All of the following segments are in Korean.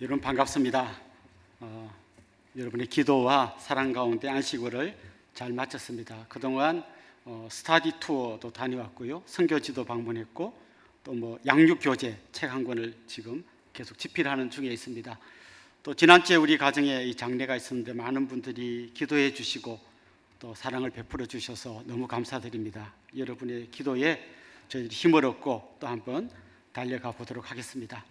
여러분 반갑습니다. 여러분의 기도와 사랑 가운데 안식월을 잘 마쳤습니다. 그동안 스타디 투어도 다녀왔고요, 선교지도 방문했고, 또 양육교재 책 한 권을 지금 계속 집필하는 중에 있습니다. 또 지난주에 우리 가정에 이 장례가 있었는데 많은 분들이 기도해 주시고 또 사랑을 베풀어 주셔서 너무 감사드립니다. 여러분의 기도에 저희들이 힘을 얻고 또 한번 달려가 보도록 하겠습니다.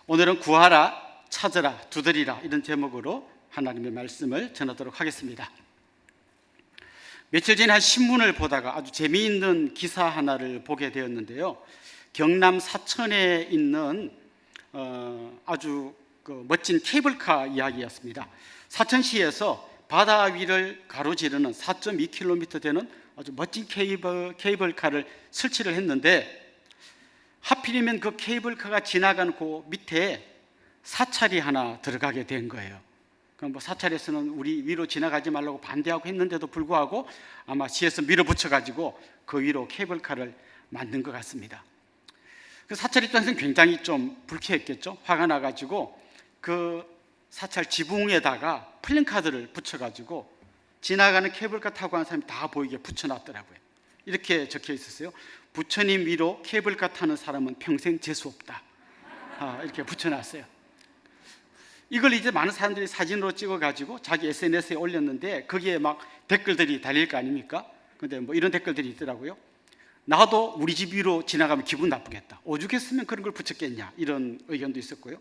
오늘은 구하라, 찾으라, 두드리라, 이런 제목으로 하나님의 말씀을 전하도록 하겠습니다. 며칠 전에 한 신문을 보다가 아주 재미있는 기사 하나를 보게 되었는데요, 경남 사천에 있는 아주 멋진 케이블카 이야기였습니다. 사천시에서 바다 위를 가로지르는 4.2km 되는 아주 멋진 케이블카를 설치를 했는데, 하필이면 그 케이블카가 지나가는 그 밑에 사찰이 하나 들어가게 된 거예요. 그럼 사찰에서는 우리 위로 지나가지 말라고 반대하고 했는데도 불구하고 아마 시에서 밀어붙여가지고 그 위로 케이블카를 만든 것 같습니다. 그 사찰 입장에서는 굉장히 좀 불쾌했겠죠. 화가 나가지고 그 사찰 지붕에다가 플랜카드를 붙여가지고 지나가는 케이블카 타고 가는 사람이 다 보이게 붙여놨더라고요. 이렇게 적혀 있었어요. 부처님 위로 케이블카 타는 사람은 평생 재수 없다. 이렇게 붙여놨어요. 이걸 이제 많은 사람들이 사진으로 찍어가지고 자기 SNS에 올렸는데 거기에 막 댓글들이 달릴 거 아닙니까? 근데 이런 댓글들이 있더라고요. 나도 우리 집 위로 지나가면 기분 나쁘겠다. 오죽했으면 그런 걸 붙였겠냐, 이런 의견도 있었고요.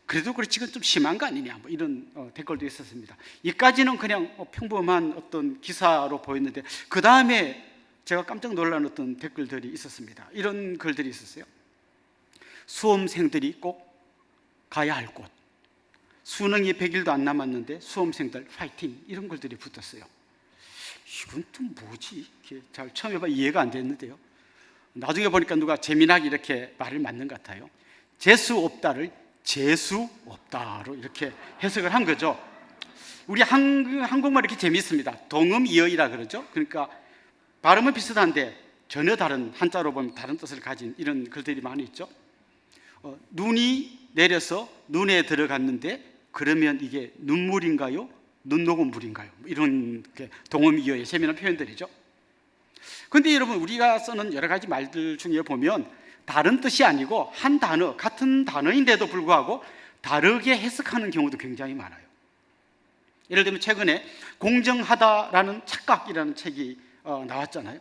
그래도 그렇지, 이건 좀 심한 거 아니냐, 이런 댓글도 있었습니다. 이까지는 그냥 평범한 어떤 기사로 보였는데, 그 다음에 제가 깜짝 놀란 어떤 댓글들이 있었습니다. 이런 글들이 있었어요. 수험생들이 꼭 가야 할 곳, 수능이 100일도 안 남았는데 수험생들 파이팅, 이런 글들이 붙었어요. 이건 또 뭐지? 잘 처음에 이해가 안 됐는데요, 나중에 보니까 누가 재미나게 이렇게 말을 맞는 것 같아요. 재수 없다를 재수 없다로 이렇게 해석을 한 거죠. 우리 한국말 이렇게 재미있습니다. 동음이어이라 그러죠. 그러니까 발음은 비슷한데 전혀 다른, 한자로 보면 다른 뜻을 가진 이런 글들이 많이 있죠. 눈이 내려서 눈에 들어갔는데 그러면 이게 눈물인가요? 눈 녹은 물인가요? 이런 동음이어의 재미난 표현들이죠. 그런데 여러분, 우리가 쓰는 여러 가지 말들 중에 보면 다른 뜻이 아니고 한 단어, 같은 단어인데도 불구하고 다르게 해석하는 경우도 굉장히 많아요. 예를 들면 최근에 공정하다라는 착각이라는 책이 나왔잖아요.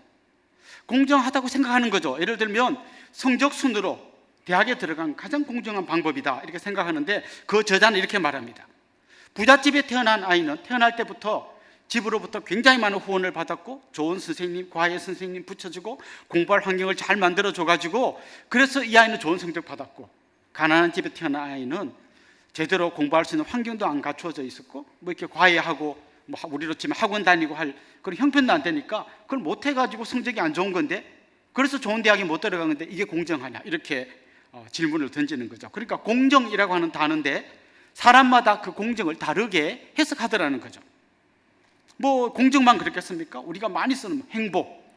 공정하다고 생각하는 거죠. 예를 들면 성적 순으로 대학에 들어간 가장 공정한 방법이다, 이렇게 생각하는데 그 저자는 이렇게 말합니다. 부잣집에 태어난 아이는 태어날 때부터 집으로부터 굉장히 많은 후원을 받았고 좋은 선생님, 과외 선생님 붙여주고 공부할 환경을 잘 만들어줘가지고 그래서 이 아이는 좋은 성적 받았고, 가난한 집에 태어난 아이는 제대로 공부할 수 있는 환경도 안 갖추어져 있었고 이렇게 과외하고 우리로 치면 학원 다니고 할 그런 형편도 안 되니까 그걸 못 해가지고 성적이 안 좋은 건데, 그래서 좋은 대학에 못 들어간 건데 이게 공정하냐, 이렇게 질문을 던지는 거죠. 그러니까 공정이라고 하는 단어인데 사람마다 그 공정을 다르게 해석하더라는 거죠. 공정만 그렇겠습니까? 우리가 많이 쓰는 행복,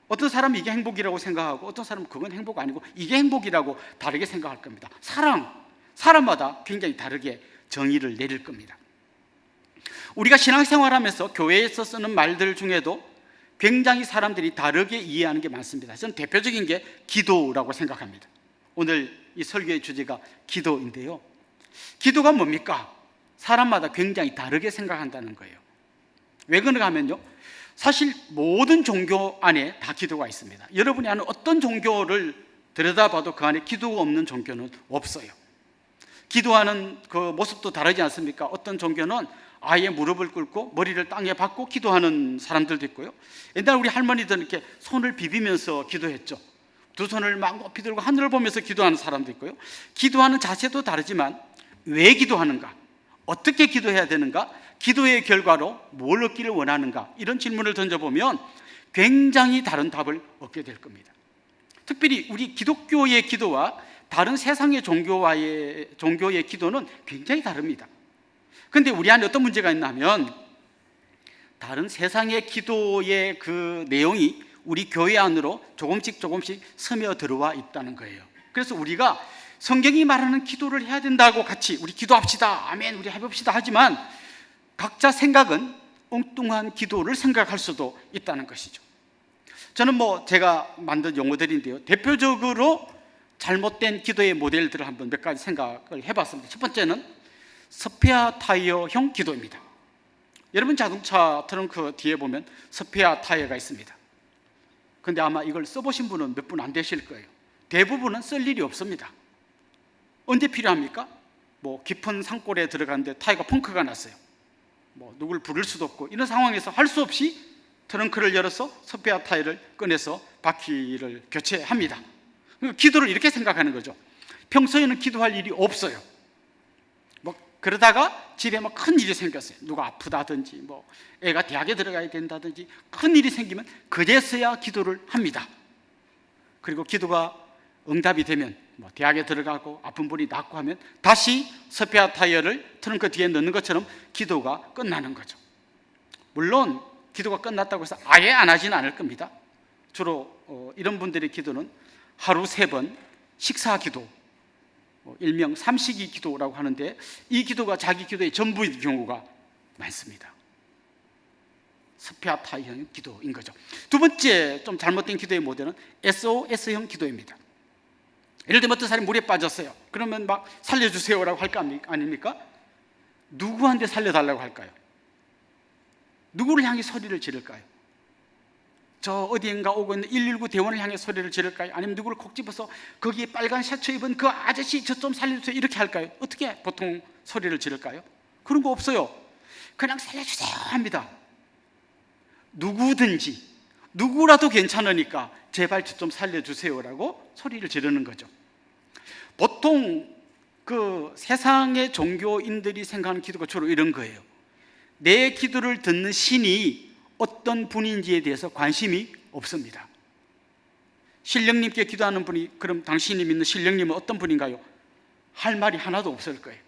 어떤 사람은 이게 행복이라고 생각하고 어떤 사람은 그건 행복 아니고 이게 행복이라고 다르게 생각할 겁니다. 사랑, 사람마다 굉장히 다르게 정의를 내릴 겁니다. 우리가 신앙생활하면서 교회에서 쓰는 말들 중에도 굉장히 사람들이 다르게 이해하는 게 많습니다. 저는 대표적인 게 기도라고 생각합니다. 오늘 이 설교의 주제가 기도인데요, 기도가 뭡니까? 사람마다 굉장히 다르게 생각한다는 거예요. 왜 그런가 하면요, 사실 모든 종교 안에 다 기도가 있습니다. 여러분이 아는 어떤 종교를 들여다봐도 그 안에 기도가 없는 종교는 없어요. 기도하는 그 모습도 다르지 않습니까? 어떤 종교는 아예 무릎을 꿇고 머리를 땅에 박고 기도하는 사람들도 있고요, 옛날 우리 할머니들은 이렇게 손을 비비면서 기도했죠. 두 손을 막 높이 들고 하늘을 보면서 기도하는 사람도 있고요. 기도하는 자세도 다르지만 왜 기도하는가, 어떻게 기도해야 되는가, 기도의 결과로 뭘 얻기를 원하는가, 이런 질문을 던져보면 굉장히 다른 답을 얻게 될 겁니다. 특별히 우리 기독교의 기도와 다른 세상의 종교의 기도는 굉장히 다릅니다. 그런데 우리 안에 어떤 문제가 있나 하면 다른 세상의 기도의 그 내용이 우리 교회 안으로 조금씩 스며 들어와 있다는 거예요. 그래서 우리가 성경이 말하는 기도를 해야 된다고 같이 우리 기도합시다, 아멘, 우리 해봅시다 하지만 각자 생각은 엉뚱한 기도를 생각할 수도 있다는 것이죠. 저는 제가 만든 용어들인데요, 대표적으로 잘못된 기도의 모델들을 한번 몇 가지 생각을 해봤습니다. 첫 번째는 스페어 타이어형 기도입니다. 여러분 자동차 트렁크 뒤에 보면 스페어 타이어가 있습니다. 근데 아마 이걸 써보신 분은 몇 분 안 되실 거예요. 대부분은 쓸 일이 없습니다. 언제 필요합니까? 깊은 산골에 들어갔는데 타이어가 펑크가 났어요. 누굴 부를 수도 없고 이런 상황에서 할 수 없이 트렁크를 열어서 스페어 타이어를 꺼내서 바퀴를 교체합니다. 기도를 이렇게 생각하는 거죠. 평소에는 기도할 일이 없어요. 그러다가 집에 큰 일이 생겼어요. 누가 아프다든지 애가 대학에 들어가야 된다든지 큰 일이 생기면 그제서야 기도를 합니다. 그리고 기도가 응답이 되면 대학에 들어가고 아픈 분이 낫고 하면 다시 스페어 타이어를 트렁크 뒤에 넣는 것처럼 기도가 끝나는 거죠. 물론 기도가 끝났다고 해서 아예 안 하지는 않을 겁니다. 주로 이런 분들의 기도는 하루 3번 식사 기도, 일명 삼식이 기도라고 하는데 이 기도가 자기 기도의 전부인 경우가 많습니다. 스페어 타이어형 기도인 거죠. 두 번째 좀 잘못된 기도의 모델은 SOS형 기도입니다. 예를 들면 어떤 사람이 물에 빠졌어요. 그러면 살려주세요라고 할 거 아닙니까? 누구한테 살려달라고 할까요? 누구를 향해 소리를 지를까요? 저 어디인가 오고 있는 119 대원을 향해 소리를 지를까요? 아니면 누구를 콕 집어서 거기에 빨간 셔츠 입은 그 아저씨 저 좀 살려주세요 이렇게 할까요? 어떻게 보통 소리를 지를까요? 그런 거 없어요. 그냥 살려주세요 합니다. 누구든지 누구라도 괜찮으니까 제발 저 좀 살려주세요라고 소리를 지르는 거죠. 보통 세상의 종교인들이 생각하는 기도가 주로 이런 거예요. 내 기도를 듣는 신이 어떤 분인지에 대해서 관심이 없습니다. 신령님께 기도하는 분이 그럼 당신이 믿는 신령님은 어떤 분인가요? 할 말이 하나도 없을 거예요.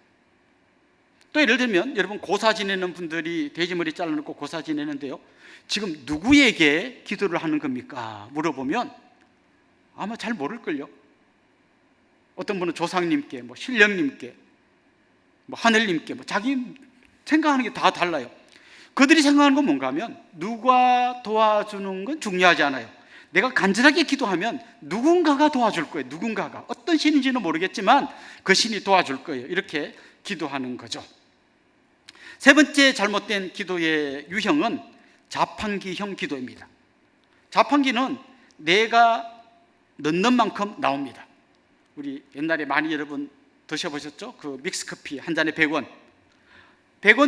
또 예를 들면 여러분 고사 지내는 분들이 돼지머리 잘라놓고 고사 지내는데요, 지금 누구에게 기도를 하는 겁니까? 물어보면 아마 잘 모를걸요. 어떤 분은 조상님께, 신령님께, 하늘님께, 자기 생각하는 게 다 달라요. 그들이 생각하는 건 뭔가 하면 누가 도와주는 건 중요하지 않아요. 내가 간절하게 기도하면 누군가가 도와줄 거예요. 누군가가 어떤 신인지는 모르겠지만 그 신이 도와줄 거예요. 이렇게 기도하는 거죠. 세 번째 잘못된 기도의 유형은 자판기형 기도입니다. 자판기는 내가 넣는 만큼 나옵니다. 우리 옛날에 많이 여러분 드셔보셨죠? 그 믹스커피 한 잔에 100원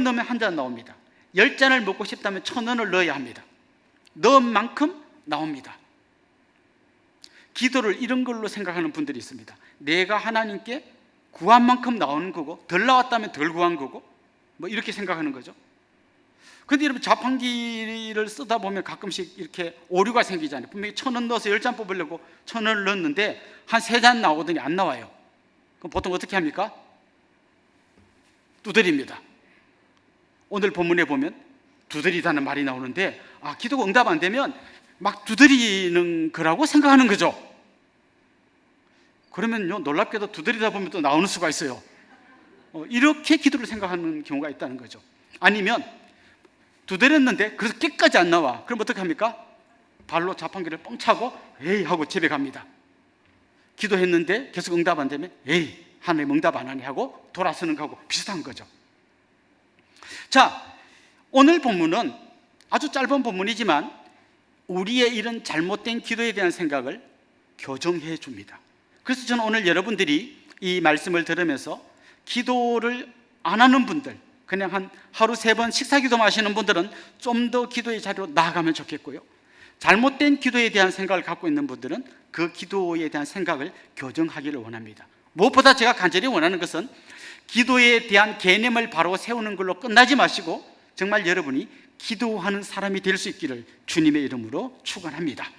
넣으면 한 잔 나옵니다. 10잔을 먹고 싶다면 1,000원을 넣어야 합니다. 넣은 만큼 나옵니다. 기도를 이런 걸로 생각하는 분들이 있습니다. 내가 하나님께 구한 만큼 나오는 거고 덜 나왔다면 덜 구한 거고 이렇게 생각하는 거죠. 그런데 여러분 자판기를 쓰다 보면 가끔씩 이렇게 오류가 생기잖아요. 분명히 1,000원 넣어서 10잔 뽑으려고 1,000원을 넣었는데 한 3잔 나오더니 안 나와요. 그럼 보통 어떻게 합니까? 두드립니다. 오늘 본문에 보면 두드리다는 말이 나오는데 기도가 응답 안 되면 막 두드리는 거라고 생각하는 거죠. 그러면요 놀랍게도 두드리다 보면 또 나오는 수가 있어요. 이렇게 기도를 생각하는 경우가 있다는 거죠. 아니면 두드렸는데 그래서 끝까지 안 나와. 그럼 어떻게 합니까? 발로 자판기를 뻥 차고 에이 하고 집에 갑니다. 기도했는데 계속 응답 안 되면 에이 하나님 응답 안 하니 하고 돌아서는 거하고 비슷한 거죠. 자, 오늘 본문은 아주 짧은 본문이지만 우리의 이런 잘못된 기도에 대한 생각을 교정해 줍니다. 그래서 저는 오늘 여러분들이 이 말씀을 들으면서 기도를 안 하는 분들, 그냥 하루 3번 식사 기도만 하시는 분들은 좀 더 기도의 자리로 나아가면 좋겠고요, 잘못된 기도에 대한 생각을 갖고 있는 분들은 그 기도에 대한 생각을 교정하기를 원합니다. 무엇보다 제가 간절히 원하는 것은 기도에 대한 개념을 바로 세우는 걸로 끝나지 마시고 정말 여러분이 기도하는 사람이 될 수 있기를 주님의 이름으로 축원합니다.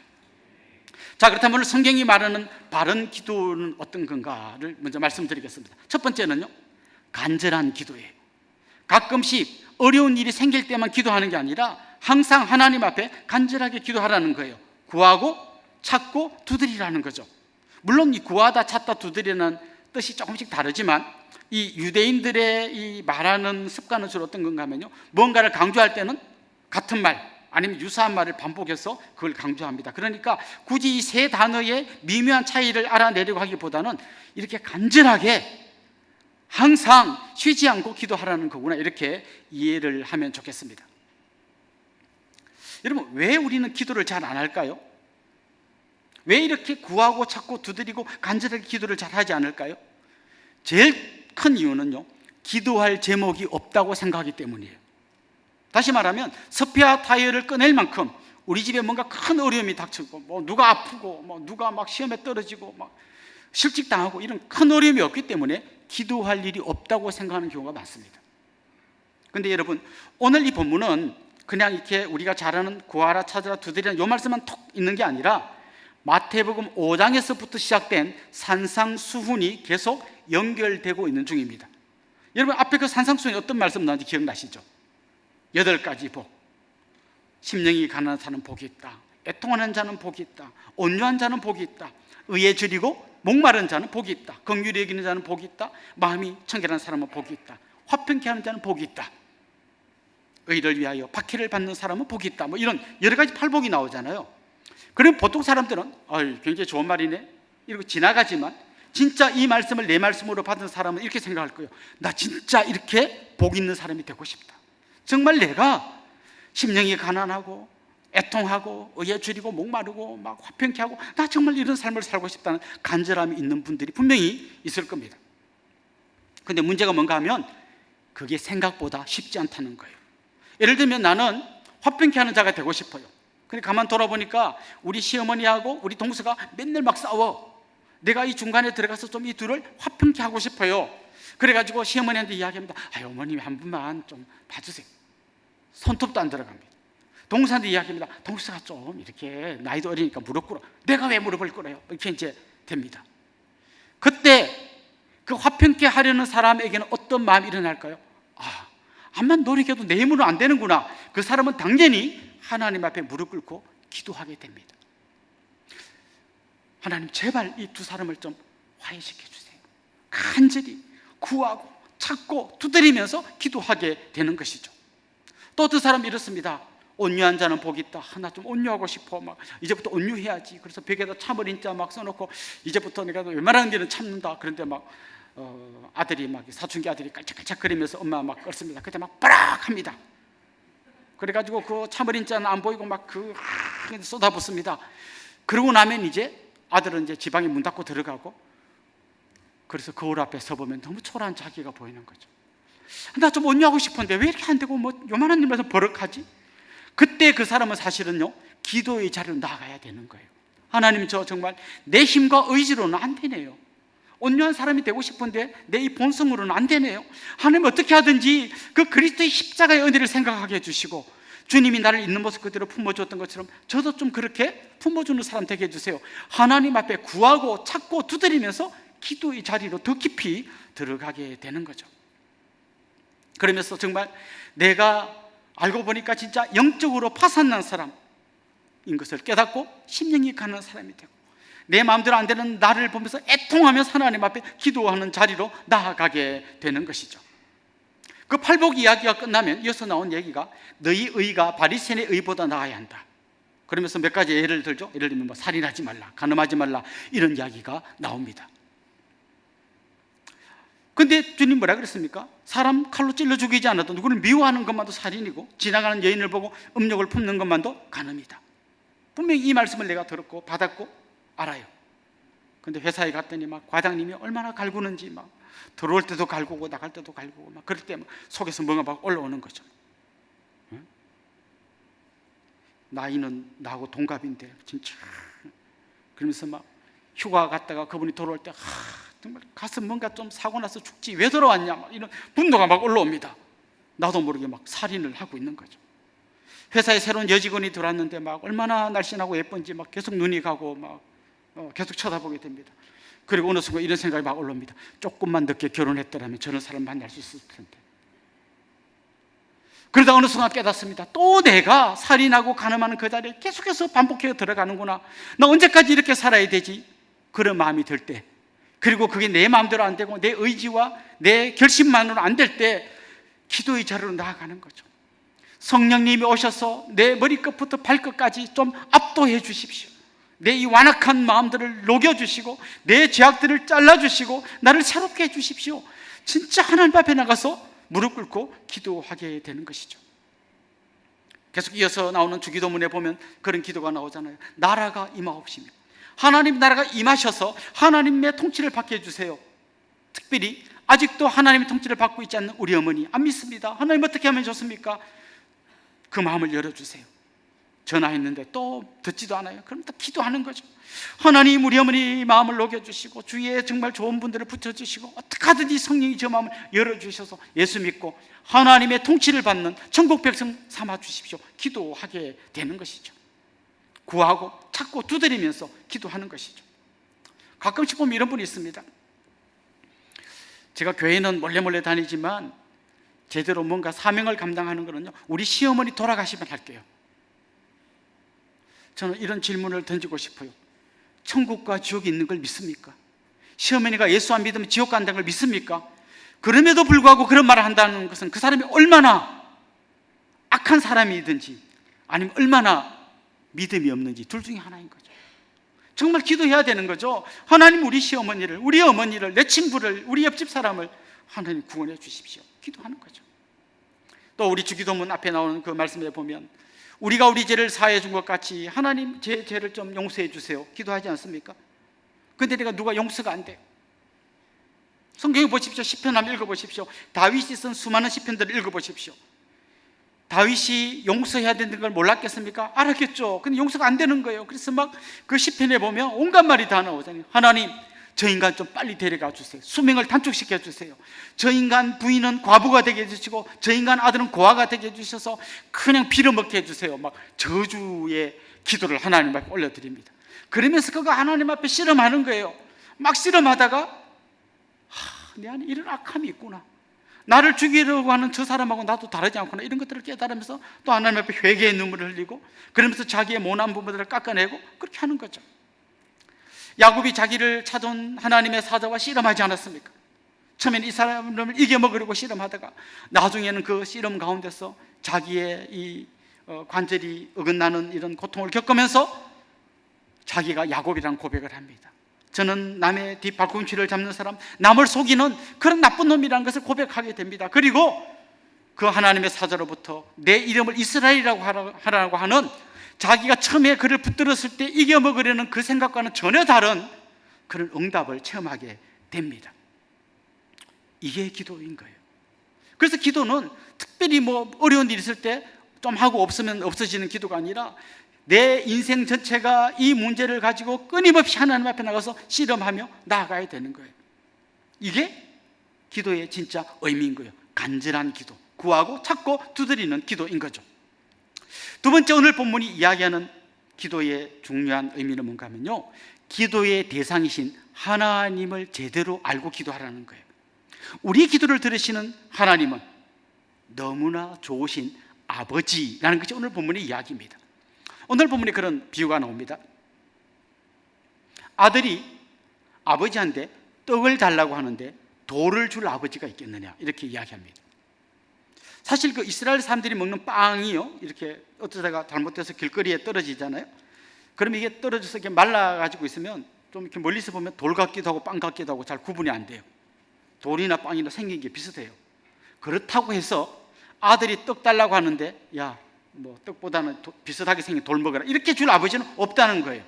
자, 그렇다면 오늘 성경이 말하는 바른 기도는 어떤 건가를 먼저 말씀드리겠습니다. 첫 번째는요, 간절한 기도예요. 가끔씩 어려운 일이 생길 때만 기도하는 게 아니라 항상 하나님 앞에 간절하게 기도하라는 거예요. 구하고 찾고 두드리라는 거죠. 물론 이 구하다 찾다 두드리는 뜻이 조금씩 다르지만 이 유대인들의 이 말하는 습관은 주로 어떤 건가 하면요, 뭔가를 강조할 때는 같은 말 아니면 유사한 말을 반복해서 그걸 강조합니다. 그러니까 굳이 이 세 단어의 미묘한 차이를 알아내려고 하기보다는 이렇게 간절하게 항상 쉬지 않고 기도하라는 거구나, 이렇게 이해를 하면 좋겠습니다. 여러분, 왜 우리는 기도를 잘 안 할까요? 왜 이렇게 구하고 찾고 두드리고 간절하게 기도를 잘 하지 않을까요? 제일 큰 이유는요, 기도할 제목이 없다고 생각하기 때문이에요. 다시 말하면 스페어 타이어를 꺼낼 만큼 우리 집에 뭔가 큰 어려움이 닥치고, 뭐 누가 아프고, 뭐 누가 막 시험에 떨어지고 막 실직당하고 이런 큰 어려움이 없기 때문에 기도할 일이 없다고 생각하는 경우가 많습니다. 그런데 여러분, 오늘 이 본문은 그냥 이렇게 우리가 잘 아는 구하라 찾으라 두드리라 이 말씀만 톡 있는 게 아니라 마태복음 5장에서부터 시작된 산상수훈이 계속 연결되고 있는 중입니다. 여러분, 앞에 그 산상수훈이 어떤 말씀 나왔는지 기억나시죠? 8가지 복. 심령이 가난한 자는 복이 있다. 애통하는 자는 복이 있다. 온유한 자는 복이 있다. 의에 줄이고 목마른 자는 복이 있다. 긍휼히 여기는 자는 복이 있다. 마음이 청결한 사람은 복이 있다. 화평케 하는 자는 복이 있다. 의를 위하여 박해를 받는 사람은 복이 있다. 뭐 이런 여러 가지 팔복이 나오잖아요. 그럼 보통 사람들은 굉장히 좋은 말이네 이러고 지나가지만, 진짜 이 말씀을 내 말씀으로 받은 사람은 이렇게 생각할 거예요. 나 진짜 이렇게 복 있는 사람이 되고 싶다. 정말 내가 심령이 가난하고 애통하고 의에 줄이고 목마르고 막 화평케 하고, 나 정말 이런 삶을 살고 싶다는 간절함이 있는 분들이 분명히 있을 겁니다. 근데 문제가 뭔가 하면 그게 생각보다 쉽지 않다는 거예요. 예를 들면 나는 화평케 하는 자가 되고 싶어요. 근데 가만 돌아보니까 우리 시어머니하고 우리 동서가 맨날 막 싸워. 내가 이 중간에 들어가서 좀 이 둘을 화평케 하고 싶어요. 그래가지고 시어머니한테 이야기합니다. 어머님이 한 분만 좀 봐주세요. 손톱도 안 들어갑니다. 동서한테 이야기합니다. 동서가 좀 이렇게 나이도 어리니까 무릎 꿇어. 내가 왜 무릎을 꿇어요? 이렇게 이제 됩니다. 그때 그 화평케 하려는 사람에게는 어떤 마음이 일어날까요? 암만 노력해도 내 힘으로 안 되는구나. 그 사람은 당연히 하나님 앞에 무릎 꿇고 기도하게 됩니다. 하나님, 제발 이 두 사람을 좀 화해시켜 주세요. 간절히 구하고 찾고 두드리면서 기도하게 되는 것이죠. 또 두 사람이 이렇습니다. 온유한 자는 복이 있다. 나 좀 온유하고 싶어. 막 이제부터 온유해야지. 그래서 벽에다 참을 인자 막 써놓고 이제부터 내가 웬만한 일은 참는다. 그런데 막 아들이 막 사춘기 아들이 깔짝깔짝거리면서 엄마 막 껐습니다. 그때 막 빠락합니다. 그래가지고 그 참을 인자는 안 보이고 막 쏟아붓습니다. 그러고 나면 이제 아들은 이제 지방에 문 닫고 들어가고, 그래서 거울 앞에 서보면 너무 초라한 자기가 보이는 거죠. 나 좀 온유하고 싶은데 왜 이렇게 안 되고 뭐 요만한 일에서 버럭하지? 그때 그 사람은 사실은요, 기도의 자리로 나가야 되는 거예요. 하나님, 저 정말 내 힘과 의지로는 안 되네요. 온유한 사람이 되고 싶은데 내 이 본성으로는 안 되네요. 하나님, 어떻게 하든지 그 그리스도의 십자가의 은혜를 생각하게 해주시고, 주님이 나를 있는 모습 그대로 품어줬던 것처럼 저도 좀 그렇게 품어주는 사람 되게 해주세요. 하나님 앞에 구하고 찾고 두드리면서 기도의 자리로 더 깊이 들어가게 되는 거죠. 그러면서 정말 내가 알고 보니까 진짜 영적으로 파산난 사람인 것을 깨닫고 심령이 가는 사람이 되고, 내 마음대로 안 되는 나를 보면서 애통하면서 하나님 앞에 기도하는 자리로 나아가게 되는 것이죠. 그 팔복 이야기가 끝나면 이어서 나온 얘기가 너희 의가 바리새인의 의보다 나아야 한다. 그러면서 몇 가지 예를 들죠. 예를 들면 뭐 살인하지 말라, 간음하지 말라, 이런 이야기가 나옵니다. 근데 주님 뭐라 그랬습니까? 사람 칼로 찔러 죽이지 않아도 누구를 미워하는 것만도 살인이고, 지나가는 여인을 보고 음욕을 품는 것만도 간음이다. 분명히 이 말씀을 내가 들었고 받았고 알아요. 근데 회사에 갔더니 막 과장님이 얼마나 갈구는지, 막 들어올 때도 갈구고 나갈 때도 갈구고, 막 그럴 때 막 속에서 뭔가 막 올라오는 거죠. 응? 나이는 나하고 동갑인데 진짜. 그러면서 막 휴가 갔다가 그분이 돌아올 때 정말 가서 뭔가 좀 사고 나서 죽지 왜 돌아왔냐, 막 이런 분노가 막 올라옵니다. 나도 모르게 막 살인을 하고 있는 거죠. 회사에 새로운 여직원이 들어왔는데 막 얼마나 날씬하고 예쁜지 막 계속 눈이 가고 막 계속 쳐다보게 됩니다. 그리고 어느 순간 이런 생각이 막 올라옵니다. 조금만 늦게 결혼했더라면 저런 사람 만날 수 있을 텐데. 그러다 어느 순간 깨닫습니다. 또 내가 살인하고 간음하는 그 자리에 계속해서 반복해서 들어가는구나. 나 언제까지 이렇게 살아야 되지? 그런 마음이 들 때 그리고 그게 내 마음대로 안 되고 내 의지와 내 결심만으로 안 될 때 기도의 자리로 나아가는 거죠. 성령님이 오셔서 내 머리끝부터 발끝까지 좀 압도해 주십시오. 내 이 완악한 마음들을 녹여주시고 내 죄악들을 잘라주시고 나를 새롭게 해주십시오. 진짜 하나님 앞에 나가서 무릎 꿇고 기도하게 되는 것이죠. 계속 이어서 나오는 주기도문에 보면 그런 기도가 나오잖아요. 나라가 임하옵시며, 하나님 나라가 임하셔서 하나님의 통치를 받게 해주세요. 특별히 아직도 하나님의 통치를 받고 있지 않는 우리 어머니, 안 믿습니다. 하나님 어떻게 하면 좋습니까? 그 마음을 열어주세요. 전화했는데 또 듣지도 않아요. 그럼 또 기도하는 거죠. 하나님 우리 어머니 마음을 녹여주시고 주위에 정말 좋은 분들을 붙여주시고 어떻게 하든지 성령이 저 마음을 열어주셔서 예수 믿고 하나님의 통치를 받는 천국 백성 삼아주십시오. 기도하게 되는 것이죠. 구하고 찾고 두드리면서 기도하는 것이죠. 가끔씩 보면 이런 분이 있습니다. 제가 교회는 몰래 다니지만 제대로 뭔가 사명을 감당하는 거는요, 우리 시어머니 돌아가시면 할게요. 저는 이런 질문을 던지고 싶어요. 천국과 지옥이 있는 걸 믿습니까? 시어머니가 예수 안 믿으면 지옥 간다는 걸 믿습니까? 그럼에도 불구하고 그런 말을 한다는 것은 그 사람이 얼마나 악한 사람이든지 아니면 얼마나 믿음이 없는지 둘 중에 하나인 거죠. 정말 기도해야 되는 거죠. 하나님 우리 시어머니를, 우리 어머니를, 내 친구를, 우리 옆집 사람을 하나님 구원해 주십시오. 기도하는 거죠. 또 우리 주기도문 앞에 나오는 그 말씀에 보면 우리가 우리 죄를 사해준 것 같이 하나님 제 죄를 좀 용서해 주세요. 기도하지 않습니까? 근데 내가 누가 용서가 안 돼요. 성경에 보십시오. 시편 한번 읽어보십시오. 다윗이 쓴 수많은 시편들을 읽어보십시오. 다윗이 용서해야 되는 걸 몰랐겠습니까? 알았겠죠. 근데 용서가 안 되는 거예요. 그래서 막 그 시편에 보면 온갖 말이 다 나오잖아요. 하나님 저 인간 좀 빨리 데려가 주세요. 수명을 단축시켜 주세요. 저 인간 부인은 과부가 되게 해주시고 저 인간 아들은 고아가 되게 해주셔서 그냥 빌어먹게 해주세요. 막 저주의 기도를 하나님 앞에 올려드립니다. 그러면서 그거 하나님 앞에 씨름하는 거예요. 막 씨름하다가 내 안에 이런 악함이 있구나, 나를 죽이려고 하는 저 사람하고 나도 다르지 않구나, 이런 것들을 깨달으면서 또 하나님 앞에 회개의 눈물을 흘리고 그러면서 자기의 모난 부분들을 깎아내고 그렇게 하는 거죠. 야곱이 자기를 찾아온 하나님의 사자와 씨름하지 않았습니까? 처음엔 이 사람을 이겨먹으려고 씨름하다가 나중에는 그 씨름 가운데서 자기의 이 관절이 어긋나는 이런 고통을 겪으면서 자기가 야곱이라는 고백을 합니다. 저는 남의 뒷발꿈치를 잡는 사람, 남을 속이는 그런 나쁜 놈이라는 것을 고백하게 됩니다. 그리고 그 하나님의 사자로부터 내 이름을 이스라엘이라고 하라고 하는 자기가 처음에 그를 붙들었을 때 이겨먹으려는 그 생각과는 전혀 다른 그런 응답을 체험하게 됩니다. 이게 기도인 거예요. 그래서 기도는 특별히 뭐 어려운 일 있을 때 좀 하고 없으면 없어지는 기도가 아니라 내 인생 전체가 이 문제를 가지고 끊임없이 하나님 앞에 나가서 씨름하며 나아가야 되는 거예요. 이게 기도의 진짜 의미인 거예요. 간절한 기도, 구하고 찾고 두드리는 기도인 거죠. 두 번째, 오늘 본문이 이야기하는 기도의 중요한 의미는 뭔가 하면요, 기도의 대상이신 하나님을 제대로 알고 기도하라는 거예요. 우리 기도를 들으시는 하나님은 너무나 좋으신 아버지라는 것이 오늘 본문의 이야기입니다. 오늘 본문에 그런 비유가 나옵니다. 아들이 아버지한테 떡을 달라고 하는데 돌을 줄 아버지가 있겠느냐, 이렇게 이야기합니다. 사실 그 이스라엘 사람들이 먹는 빵이요, 이렇게 어쩌다가 잘못돼서 길거리에 떨어지잖아요. 그럼 이게 떨어져서 이렇게 말라가지고 있으면 좀 이렇게 멀리서 보면 돌 같기도 하고 빵 같기도 하고 잘 구분이 안 돼요. 돌이나 빵이나 생긴 게 비슷해요. 그렇다고 해서 아들이 떡 달라고 하는데 야, 뭐 떡보다는 비슷하게 생긴 돌 먹어라, 이렇게 줄 아버지는 없다는 거예요.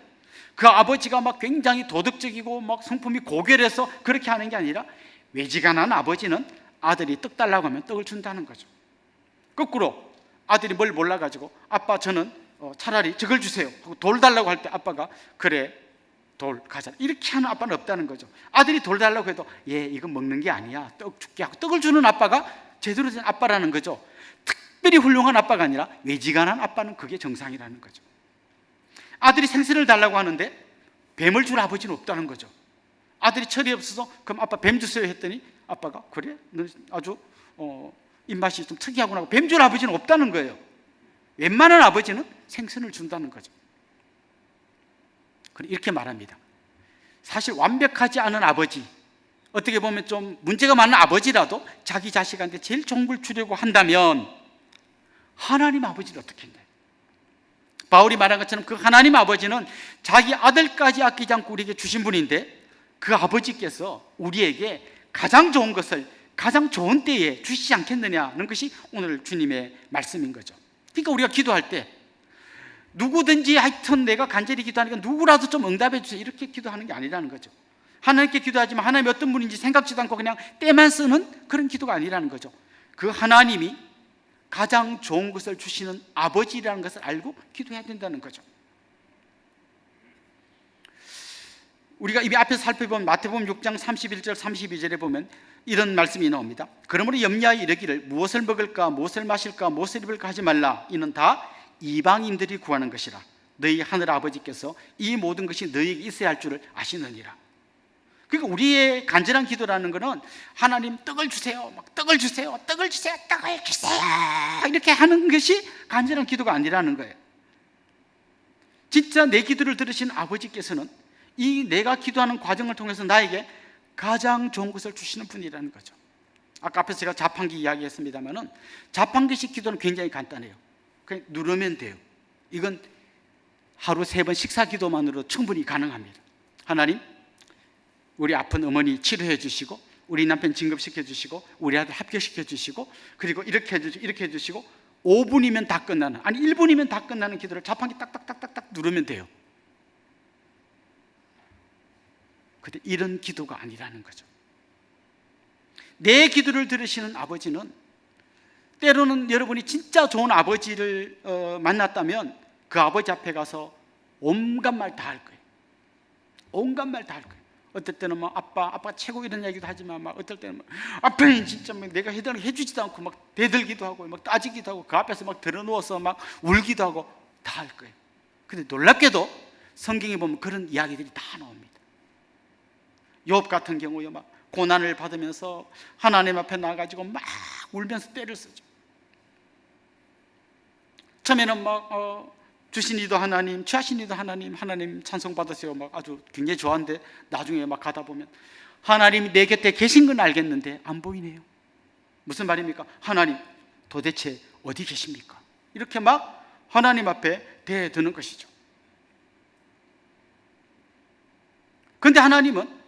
그 아버지가 막 굉장히 도덕적이고 막 성품이 고결해서 그렇게 하는 게 아니라 외지간한 아버지는 아들이 떡 달라고 하면 떡을 준다는 거죠. 거꾸로 아들이 뭘 몰라가지고 아빠 저는 차라리 저걸 주세요 하고 돌 달라고 할 때 아빠가 그래 돌 가자, 이렇게 하는 아빠는 없다는 거죠. 아들이 돌 달라고 해도 얘 이건 먹는 게 아니야, 떡 줄게 하고 떡을 주는 아빠가 제대로 된 아빠라는 거죠. 특별히 훌륭한 아빠가 아니라 외지간한 아빠는 그게 정상이라는 거죠. 아들이 생선을 달라고 하는데 뱀을 줄 아버지는 없다는 거죠. 아들이 철이 없어서 그럼 아빠 뱀 주세요 했더니 아빠가 그래? 너 아주 입맛이 좀 특이하구나 하고 뱀 줄 아버지는 없다는 거예요. 웬만한 아버지는 생선을 준다는 거죠. 이렇게 말합니다. 사실 완벽하지 않은 아버지, 어떻게 보면 좀 문제가 많은 아버지라도 자기 자식한테 제일 좋은 걸 주려고 한다면 하나님 아버지를 어떻게 했나요? 바울이 말한 것처럼 그 하나님 아버지는 자기 아들까지 아끼지 않고 우리에게 주신 분인데, 그 아버지께서 우리에게 가장 좋은 것을 가장 좋은 때에 주시지 않겠느냐는 것이 오늘 주님의 말씀인 거죠. 그러니까 우리가 기도할 때 누구든지 하여튼 내가 간절히 기도하니까 누구라도 좀 응답해 주세요, 이렇게 기도하는 게 아니라는 거죠. 하나님께 기도하지만 하나님이 어떤 분인지 생각지도 않고 그냥 때만 쓰는 그런 기도가 아니라는 거죠. 그 하나님이 가장 좋은 것을 주시는 아버지라는 것을 알고 기도해야 된다는 거죠. 우리가 이 앞에서 살펴본 마태복음 6장 31절 32절에 보면 이런 말씀이 나옵니다. 그러므로 염려하여 이르기를 무엇을 먹을까 무엇을 마실까 무엇을 입을까 하지 말라. 이는 다 이방인들이 구하는 것이라. 너희 하늘 아버지께서 이 모든 것이 너희에게 있어야 할 줄을 아시느니라. 그러니까 우리의 간절한 기도라는 것은 하나님 떡을 주세요, 막 떡을 주세요, 떡을 주세요, 떡을 주세요, 이렇게 하는 것이 간절한 기도가 아니라는 거예요. 진짜 내 기도를 들으신 아버지께서는 이 내가 기도하는 과정을 통해서 나에게 가장 좋은 것을 주시는 분이라는 거죠. 아까 앞에서 제가 자판기 이야기했습니다만은 자판기식 기도는 굉장히 간단해요. 그냥 누르면 돼요. 이건 하루 3번 식사 기도만으로 충분히 가능합니다. 하나님, 우리 아픈 어머니 치료해 주시고, 우리 남편 진급시켜 주시고, 우리 아들 합격시켜 주시고, 그리고 이렇게 해 주시고 5분이면 다 끝나는, 아니 1분이면 다 끝나는 기도를 자판기 딱딱딱딱딱 누르면 돼요. 근데 이런 기도가 아니라는 거죠. 내 기도를 들으시는 아버지는, 때로는 여러분이 진짜 좋은 아버지를 만났다면 그 아버지 앞에 가서 온갖 말 다 할 거예요. 온갖 말 다 할 거예요. 어떨 때는 막 아빠 최고 이런 얘기도 하지만, 막 어떨 때는 막 아빠는 진짜 막 내가 해달라고 해주지도 않고 막 대들기도 하고 막 따지기도 하고 그 앞에서 막 들어누워서 막 울기도 하고 다 할 거예요. 근데 놀랍게도 성경에 보면 그런 이야기들이 다 나옵니다. 욥 같은 경우에 막 고난을 받으면서 하나님 앞에 나가지고 막 울면서 떼를 쓰죠. 처음에는 막 주신 이도 하나님, 취하신 이도 하나님, 하나님 찬송 받으세요, 막 아주 굉장히 좋아하는데, 나중에 막 가다 보면 하나님이 내 곁에 계신 건 알겠는데 안 보이네요. 무슨 말입니까? 하나님 도대체 어디 계십니까? 이렇게 막 하나님 앞에 대드는 것이죠. 그런데 하나님은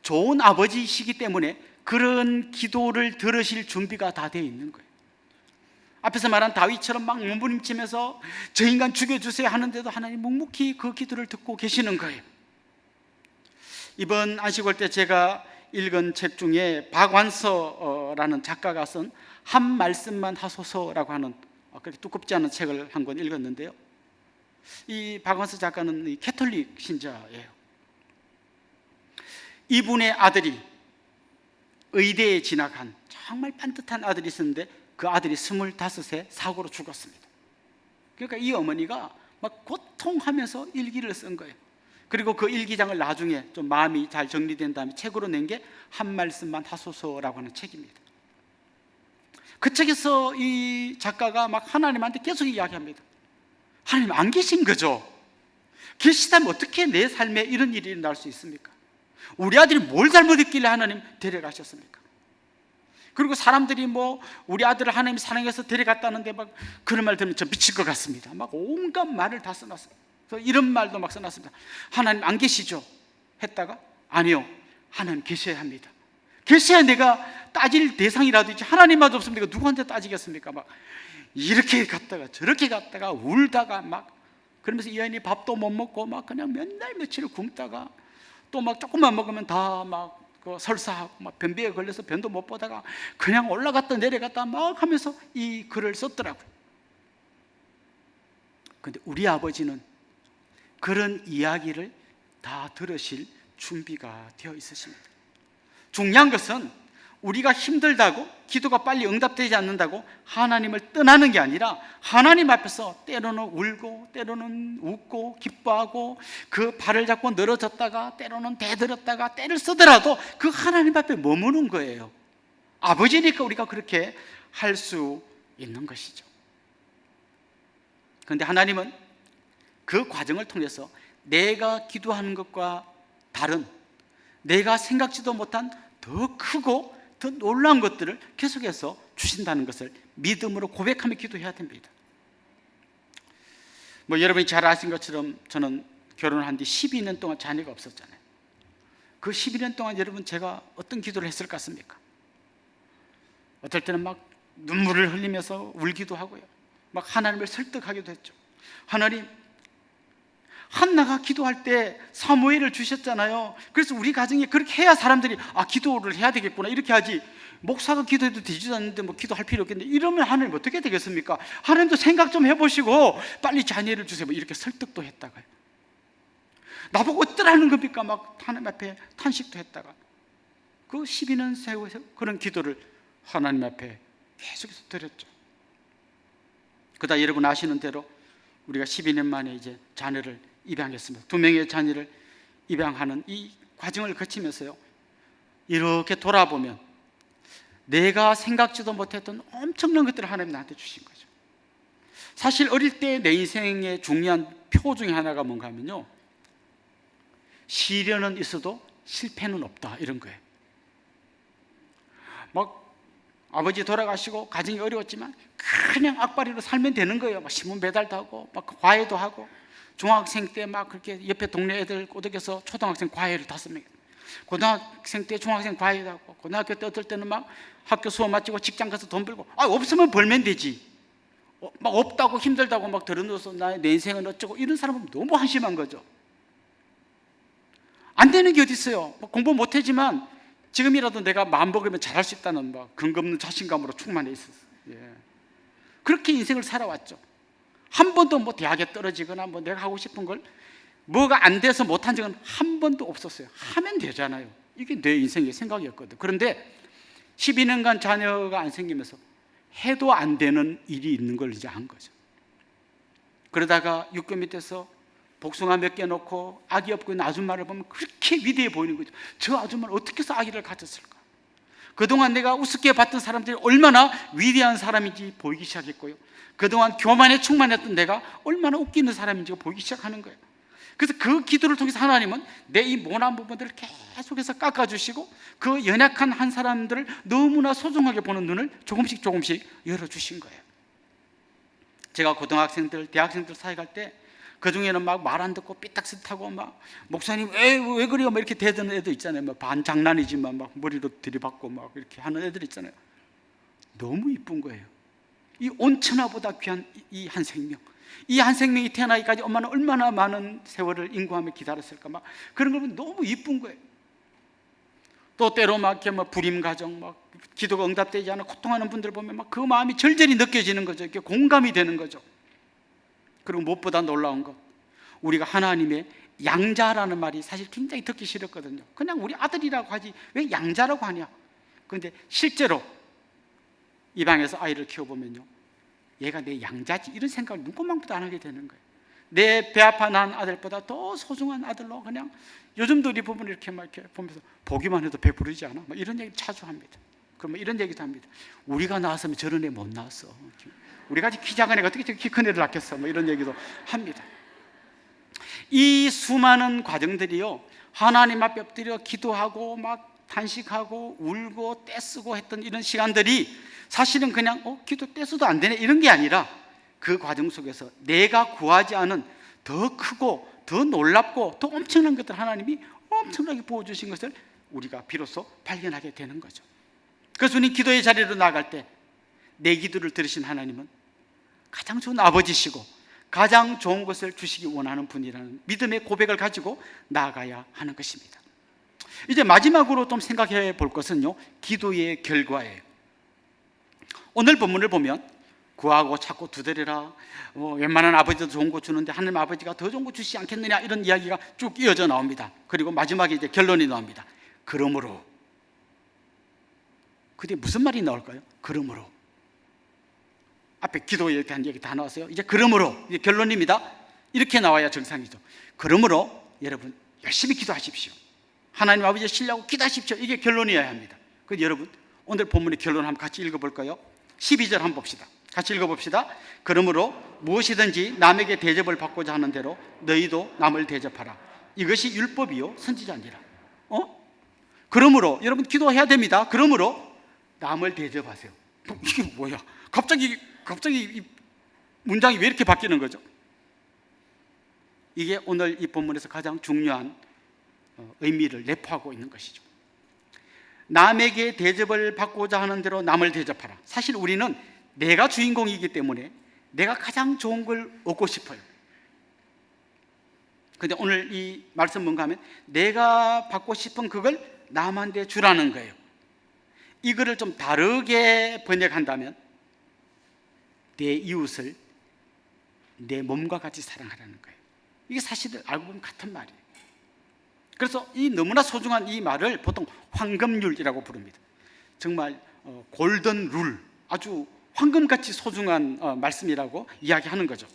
좋은 아버지이시기 때문에 그런 기도를 들으실 준비가 다 되어 있는 거예요. 앞에서 말한 다윗처럼 막 몸부림치면서 저 인간 죽여주세요 하는데도 하나님 묵묵히 그 기도를 듣고 계시는 거예요. 이번 안식월 때 제가 읽은 책 중에 박완서라는 작가가 쓴 한 말씀만 하소서라고 하는 그렇게 두껍지 않은 책을 한 권 읽었는데요. 이 박완서 작가는 캐톨릭 신자예요. 이분의 아들이 의대에 진학한 정말 반듯한 아들이 있었는데 그 아들이 25세 사고로 죽었습니다. 그러니까 이 어머니가 막 고통하면서 일기를 쓴 거예요. 그리고 그 일기장을 나중에 좀 마음이 잘 정리된 다음에 책으로 낸 게 한 말씀만 하소서라고 하는 책입니다. 그 책에서 이 작가가 막 하나님한테 계속 이야기합니다. 하나님 안 계신 거죠? 계시다면 어떻게 내 삶에 이런 일이 일어날 수 있습니까? 우리 아들이 뭘 잘못했길래 하나님 데려가셨습니까? 그리고 사람들이 뭐 우리 아들을 하나님 사랑해서 데려갔다는데 막 그런 말 들으면 저 미칠 것 같습니다. 막 온갖 말을 다 써놨어요. 그래서 이런 말도 막 써놨습니다. 하나님 안 계시죠? 했다가 아니요, 하나님 계셔야 합니다. 계셔야 내가 따질 대상이라도 있지, 하나님마저 없으면 내가 누구한테 따지겠습니까? 막 이렇게 갔다가 저렇게 갔다가 울다가 막 그러면서 이 여인이 밥도 못 먹고 막 그냥 몇 날 며칠을 굶다가 또 막 조금만 먹으면 다 막 그 설사하고 막 변비에 걸려서 변도 못 보다가 그냥 올라갔다 내려갔다 막 하면서 이 글을 썼더라고요. 그런데 우리 아버지는 그런 이야기를 다 들으실 준비가 되어 있으십니다. 중요한 것은 우리가 힘들다고 기도가 빨리 응답되지 않는다고 하나님을 떠나는 게 아니라 하나님 앞에서 때로는 울고 때로는 웃고 기뻐하고 그 발을 잡고 늘어졌다가 때로는 대들었다가 때를 쓰더라도 그 하나님 앞에 머무는 거예요. 아버지니까 우리가 그렇게 할 수 있는 것이죠. 그런데 하나님은 그 과정을 통해서 내가 기도하는 것과 다른 내가 생각지도 못한 더 크고 더 놀라운 것들을 계속해서 주신다는 것을 믿음으로 고백하며 기도해야 됩니다. 여러분이 잘 아신 것처럼 저는 결혼한 뒤 12년 동안 자녀가 없었잖아요. 그 12년 동안 여러분 제가 어떤 기도를 했을 것 같습니까? 어떨 때는 막 눈물을 흘리면서 울기도 하고요, 막 하나님을 설득하기도 했죠. 하나님, 한나가 기도할 때 사무엘을 주셨잖아요. 그래서 우리 가정에 그렇게 해야 사람들이 기도를 해야 되겠구나 이렇게 하지, 목사가 기도해도 되지도 않는데 기도할 필요 없겠는데 이러면 하나님 어떻게 되겠습니까? 하나님도 생각 좀 해보시고 빨리 자녀를 주세요, 이렇게 설득도 했다가요. 나보고 어쩌라는 겁니까? 막 하나님 앞에 탄식도 했다가 그 12년 세월 그런 기도를 하나님 앞에 계속해서 드렸죠. 그러다 여러분 아시는 대로 우리가 12년 만에 이제 자녀를 입양했습니다. 2명의 자녀를 입양하는 이 과정을 거치면서요, 이렇게 돌아보면 내가 생각지도 못했던 엄청난 것들을 하나님 나한테 주신 거죠. 사실 어릴 때 내 인생의 중요한 표 중에 하나가 뭔가 하면요, 시련은 있어도 실패는 없다, 이런 거예요. 막 아버지 돌아가시고 가정이 어려웠지만 그냥 악바리로 살면 되는 거예요. 막 신문 배달도 하고 막 과외도 하고, 중학생 때 막 그렇게 옆에 동네 애들 꼬드겨서 초등학생 과외를 5명, 고등학생 때 중학생 과외도 하고, 고등학교 때 어떨 때는 막 학교 수업 마치고 직장 가서 돈 벌고, 없으면 벌면 되지, 막 없다고 힘들다고 막 들어누워서 내 인생은 어쩌고 이런 사람은 너무 한심한 거죠. 안 되는 게 어디 있어요. 공부 못하지만 지금이라도 내가 마음 먹으면 잘할 수 있다는 근거 없는 자신감으로 충만해 있었어요. 그렇게 인생을 살아왔죠. 한 번도 대학에 떨어지거나 내가 하고 싶은 걸 뭐가 안 돼서 못한 적은 한 번도 없었어요. 하면 되잖아요. 이게 내 인생의 생각이었거든. 그런데 12년간 자녀가 안 생기면서 해도 안 되는 일이 있는 걸 이제 안 거죠. 그러다가 육교 밑에서 복숭아 몇 개 놓고 아기 업고 있는 아줌마를 보면 그렇게 위대해 보이는 거죠. 저 아줌마는 어떻게 해서 아기를 가졌을까? 그동안 내가 우습게 봤던 사람들이 얼마나 위대한 사람인지 보이기 시작했고요, 그동안 교만에 충만했던 내가 얼마나 웃기는 사람인지 보이기 시작하는 거예요. 그래서 그 기도를 통해서 하나님은 내 이 모난 부분들을 계속해서 깎아주시고 그 연약한 한 사람들을 너무나 소중하게 보는 눈을 조금씩 열어주신 거예요. 제가 고등학생들, 대학생들 사회 갈 때 그 중에는 막 말 안 듣고 삐딱스타고 막 목사님 왜 그래요? 막 이렇게 대드는 애들 있잖아요. 막 반장난이지만 막 머리로 들이받고 막 이렇게 하는 애들 있잖아요. 너무 이쁜 거예요. 이 온천하보다 귀한 이 한 생명, 이 한 생명이 태어나기까지 엄마는 얼마나 많은 세월을 인고하며 기다렸을까, 막 그런 거 보면 너무 이쁜 거예요. 또 때로 막 이렇게 불임 가정, 막 기도가 응답되지 않아 고통하는 분들 보면 막 그 마음이 절절히 느껴지는 거죠. 이렇게 공감이 되는 거죠. 그리고 무엇보다 놀라운 것, 우리가 하나님의 양자라는 말이 사실 굉장히 듣기 싫었거든요. 그냥 우리 아들이라고 하지 왜 양자라고 하냐. 그런데 실제로 입양해서 아이를 키워보면요, 얘가 내 양자지 이런 생각을 눈곱망보다 안 하게 되는 거예요. 내 배 아파 난 아들보다 더 소중한 아들로, 그냥 요즘도 우리 부분 이렇게 막 이렇게 보면서 보기만 해도 배부르지 않아? 막 이런 얘기 자주 합니다. 그럼 이런 얘기도 합니다. 우리가 낳았으면 저런 애 못 낳았어. 우리같이 키 작은 애가 어떻게 키 큰 애를 낳겠어? 뭐 이런 얘기도 합니다. 이 수많은 과정들이요, 하나님 앞에 엎드려 기도하고 막 탄식하고 울고 떼쓰고 했던 이런 시간들이 사실은 그냥 기도 떼써도 안 되네 이런 게 아니라 그 과정 속에서 내가 구하지 않은 더 크고 더 놀랍고 더 엄청난 것들 하나님이 엄청나게 부어주신 것을 우리가 비로소 발견하게 되는 거죠. 그래서 우리 기도의 자리로 나갈 때 내 기도를 들으신 하나님은 가장 좋은 아버지시고 가장 좋은 것을 주시기 원하는 분이라는 믿음의 고백을 가지고 나아가야 하는 것입니다. 이제 마지막으로 좀 생각해 볼 것은요, 기도의 결과예요. 오늘 본문을 보면 구하고 찾고 두드려라, 웬만한 아버지도 좋은 거 주는데 하나님 아버지가 더 좋은 거 주시지 않겠느냐, 이런 이야기가 쭉 이어져 나옵니다. 그리고 마지막에 이제 결론이 나옵니다. 그러므로. 그게 무슨 말이 나올까요? 그러므로. 앞에 기도에 대한 얘기 다 나왔어요. 이제 그러므로, 이제 결론입니다. 이렇게 나와야 정상이죠. 그러므로 여러분 열심히 기도하십시오. 하나님 아버지의 신뢰하고 기도하십시오. 이게 결론이어야 합니다. 그래서 여러분 오늘 본문의 결론 한번 같이 읽어볼까요? 12절 한번 봅시다. 같이 읽어봅시다. 그러므로 무엇이든지 남에게 대접을 받고자 하는 대로 너희도 남을 대접하라. 이것이 율법이요 선지자니라. 그러므로 여러분 기도해야 됩니다. 그러므로 남을 대접하세요. 이게 뭐야? 갑자기 이 문장이 왜 이렇게 바뀌는 거죠? 이게 오늘 이 본문에서 가장 중요한 의미를 내포하고 있는 것이죠. 남에게 대접을 받고자 하는 대로 남을 대접하라. 사실 우리는 내가 주인공이기 때문에 내가 가장 좋은 걸 얻고 싶어요. 근데 오늘 이 말씀 뭔가 하면 내가 받고 싶은 그걸 남한테 주라는 거예요. 이거를 좀 다르게 번역한다면 내 이웃을 내 몸과 같이 사랑하라는 거예요. 이게 사실 알고 보면 같은 말이에요. 그래서 이 너무나 소중한 이 말을 보통 황금률이라고 부릅니다. 정말 골든 룰, 아주 황금같이 소중한 말씀이라고 이야기하는 거죠.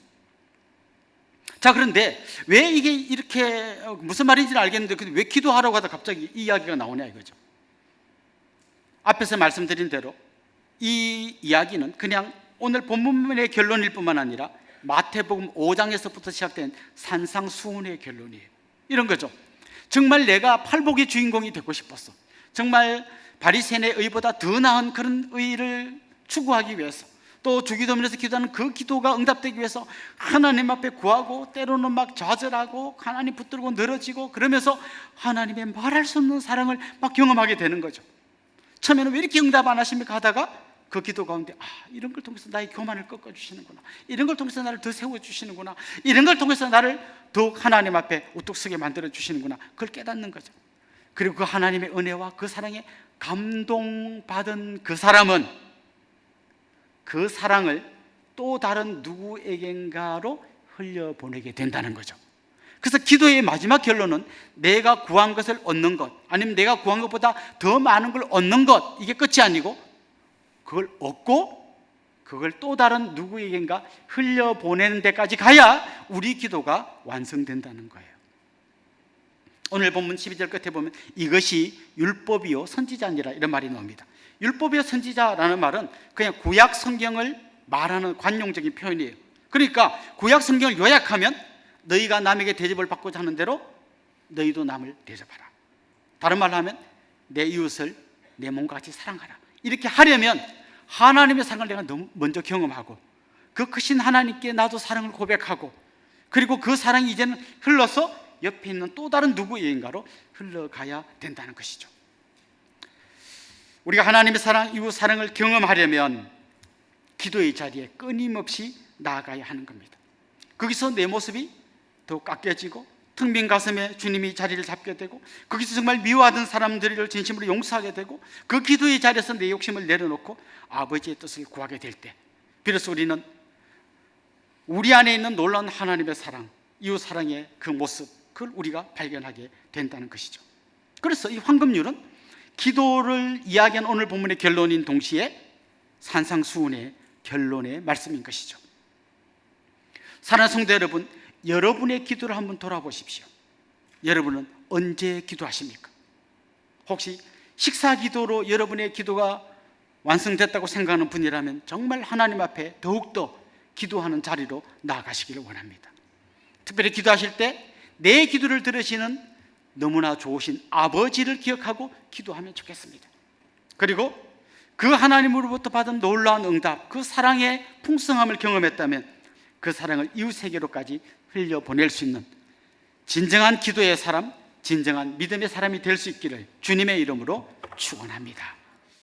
자, 그런데 왜 이게 이렇게 무슨 말인지는 알겠는데 왜 기도하라고 하다 갑자기 이 이야기가 나오냐 이거죠. 앞에서 말씀드린 대로 이 이야기는 그냥 오늘 본문의 결론일 뿐만 아니라 마태복음 5장에서부터 시작된 산상수훈의 결론이에요. 이런 거죠. 정말 내가 팔복의 주인공이 되고 싶었어. 정말 바리새인의 의보다 더 나은 그런 의를 추구하기 위해서, 또 주기도문에서 기도하는 그 기도가 응답되기 위해서 하나님 앞에 구하고, 때로는 막 좌절하고 하나님 붙들고 늘어지고 그러면서 하나님의 말할 수 없는 사랑을 막 경험하게 되는 거죠. 처음에는 왜 이렇게 응답 안 하십니까 하다가 그 기도 가운데 이런 걸 통해서 나의 교만을 꺾어주시는구나, 이런 걸 통해서 나를 더 세워주시는구나, 이런 걸 통해서 나를 더욱 하나님 앞에 우뚝 서게 만들어주시는구나, 그걸 깨닫는 거죠. 그리고 그 하나님의 은혜와 그 사랑에 감동받은 그 사람은 그 사랑을 또 다른 누구에겐가로 흘려보내게 된다는 거죠. 그래서 기도의 마지막 결론은 내가 구한 것을 얻는 것, 아니면 내가 구한 것보다 더 많은 걸 얻는 것, 이게 끝이 아니고 그걸 얻고 그걸 또 다른 누구에겐가 흘려보내는 데까지 가야 우리 기도가 완성된다는 거예요. 오늘 본문 12절 끝에 보면 이것이 율법이요 선지자니라 이런 말이 나옵니다. 율법이요 선지자라는 말은 그냥 구약 성경을 말하는 관용적인 표현이에요. 그러니까 구약 성경을 요약하면 너희가 남에게 대접을 받고자 하는 대로 너희도 남을 대접하라. 다른 말로 하면 내 이웃을 내 몸과 같이 사랑하라. 이렇게 하려면 하나님의 사랑을 내가 너무 먼저 경험하고 그 크신 하나님께 나도 사랑을 고백하고, 그리고 그 사랑이 이제는 흘러서 옆에 있는 또 다른 누구인가로 흘러가야 된다는 것이죠. 우리가 하나님의 사랑, 이웃 사랑을 경험하려면 기도의 자리에 끊임없이 나아가야 하는 겁니다. 거기서 내 모습이 더 깎여지고 텅 빈 가슴에 주님이 자리를 잡게 되고, 거기서 정말 미워하던 사람들을 진심으로 용서하게 되고, 그 기도의 자리에서 내 욕심을 내려놓고 아버지의 뜻을 구하게 될 때 비로소 우리는 우리 안에 있는 놀라운 하나님의 사랑, 이웃 사랑의 그 모습, 그걸 우리가 발견하게 된다는 것이죠. 그래서 이 황금률은 기도를 이야기한 오늘 본문의 결론인 동시에 산상수훈의 결론의 말씀인 것이죠. 사랑하는 성도 여러분, 여러분의 기도를 한번 돌아보십시오. 여러분은 언제 기도하십니까? 혹시 식사 기도로 여러분의 기도가 완성됐다고 생각하는 분이라면 정말 하나님 앞에 더욱더 기도하는 자리로 나아가시기를 원합니다. 특별히 기도하실 때 내 기도를 들으시는 너무나 좋으신 아버지를 기억하고 기도하면 좋겠습니다. 그리고 그 하나님으로부터 받은 놀라운 응답, 그 사랑의 풍성함을 경험했다면 그 사랑을 이웃에게로까지 흘려보낼 수 있는 진정한 기도의 사람, 진정한 믿음의 사람이 될 수 있기를 주님의 이름으로 축원합니다.